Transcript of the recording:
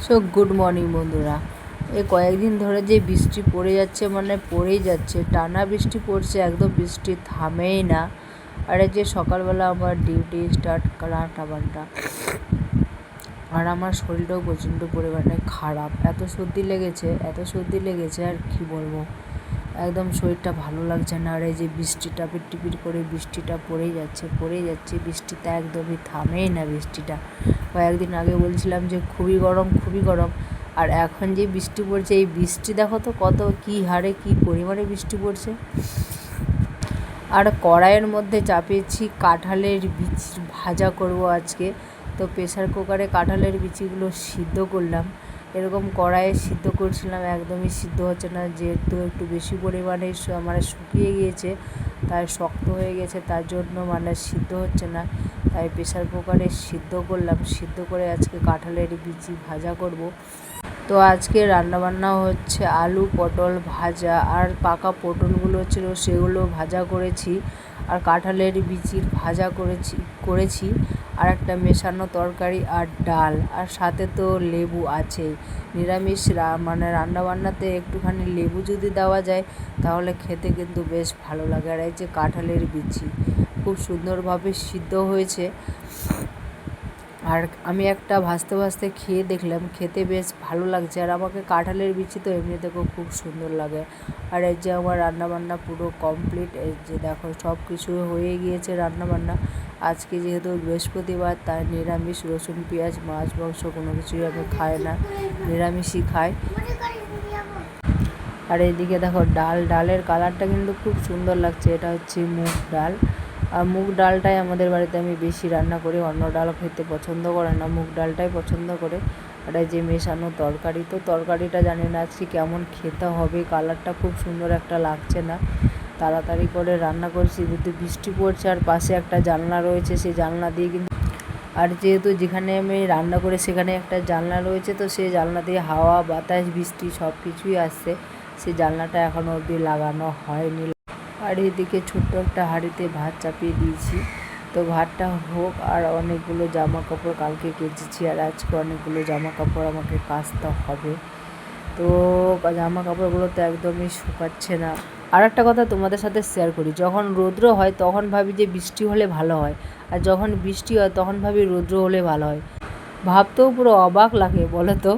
So good morning বন্ধুরা। এই কয়েকদিন ধরে যে বৃষ্টি পড়ে যাচ্ছে, মানে পড়েই যাচ্ছে, টানা বৃষ্টি পড়ছে, একদম বৃষ্টি থামেই না। আর এই যে সকালবেলা আমার ডিউটি স্টার্ট রান্নাবান্না, আর আমার শরীরটাও প্রচণ্ড পরিমাণে খারাপ। এত সর্দি লেগেছে আর কি বলবো, একদম শরীরটা ভালো লাগছে না। আর এই যে বৃষ্টি টাপির টিপির করে বৃষ্টিটা পড়েই যাচ্ছে, বৃষ্টিটা একদমই থামেই না। বৃষ্টিটা কয়েকদিন আগে বলছিলাম যে খুবই গরম, আর এখন যে বৃষ্টি পড়ছে, এই বৃষ্টি দেখো তো কত কী হারে কী পরিমাণে বৃষ্টি পড়ছে। আর কড়াইয়ের মধ্যে চাপিয়েছি কাঁঠালের বিচি ভাজা করব আজকে। তো প্রেসার কুকারে কাঁঠালের বিচিগুলো সিদ্ধ করলাম। এরকম কড়াইয়ে সিদ্ধ করছিলাম, একদমই সিদ্ধ হচ্ছে না, যেহেতু একটু বেশি পরিমাণে মানে শুকিয়ে গিয়েছে, তাই শক্ত হয়ে গেছে, তার জন্য মানে সিদ্ধ হচ্ছে না। তাই প্রেসার কুকারে সিদ্ধ করলাম, সিদ্ধ করে আজকে কাঁঠালের বিচি ভাজা করব। তো আজকে রান্নাবান্না হচ্ছে আলু পটল ভাজা, আর পাকা পটলগুলো ছিল সেগুলো ভাজা করেছি, আর কাঁঠালের বিচির ভাজা করেছি আর একটা মেশানো তরকারি আর ডাল, আর সাথে তো লেবু আছেই। নিরামিষ মানে রান্নাবান্নাতে একটুখানি লেবু যদি দেওয়া যায় তাহলে খেতে কিন্তু বেশ ভালো লাগে। আর এই যে কাঁঠালের বিচি খুব সুন্দরভাবে সিদ্ধ হয়েছে, আর আমি একটা ভাজতে খেয়ে দেখলাম, খেতে বেশ ভালো লাগছে। আর আমাকে কাঁঠালের বিচি তো এমনিতেও খুব সুন্দর লাগে। আর এই যে আমার রান্নাবান্না পুরো কমপ্লিট। এই যে দেখো সব কিছু হয়ে গিয়েছে রান্নাবান্না। আজকে যেহেতু বৃহস্পতিবার, তাই নিরামিষ, রসুন পেঁয়াজ মাছ মাংস কোনো কিছুই আমি খাই না, নিরামিষই খাই। আর এইদিকে দেখো ডালের কালারটা কিন্তু খুব সুন্দর লাগছে। এটা হচ্ছে মুগ ডাল, আর মুগ ডালটাই আমাদের বাড়িতে আমি বেশি রান্না করি, অন্য ডাল খেতে পছন্দ করে না, মুগ ডালটাই পছন্দ করে। আর এই যে মেশানো তরকারি, তো তরকারিটা জানি না আজকে কেমন খেতে হবে, কালারটা খুব সুন্দর একটা লাগছে না। তাড়াতাড়ি করে রান্না করছি, যেহেতু বৃষ্টি পড়ছে আর পাশে একটা জানলা রয়েছে, সেই জানলা দিয়ে কিন্তু, আর যেহেতু যেখানে আমি রান্না করি সেখানে একটা জানলা রয়েছে, তো সেই জানলা দিয়ে হাওয়া বাতাস বৃষ্টি সব কিছুই আসছে, সেই জানলাটা এখনও অবধি লাগানো হয়নি। আর এদিকে ছোট্ট একটা হাঁড়িতে ভাত চাপিয়ে দিয়েছি, তো ভাতটা হোক। আর অনেকগুলো জামা কাপড় কালকে কেচেছি, আর আজকে অনেকগুলো জামা কাপড় আমাকে কাচতে হবে। তো জামা কাপড়গুলো তো একদমই শুকাচ্ছে না। আর একটা কথা তোমাদের সাথে শেয়ার করি, যখন রৌদ্র হয় তখন ভাবি যে বৃষ্টি হলে ভালো হয়, আর যখন বৃষ্টি হয় তখন ভাবি রৌদ্র হলে ভালো হয়। ভাবতেও পুরো অবাক লাগে, বলো তো।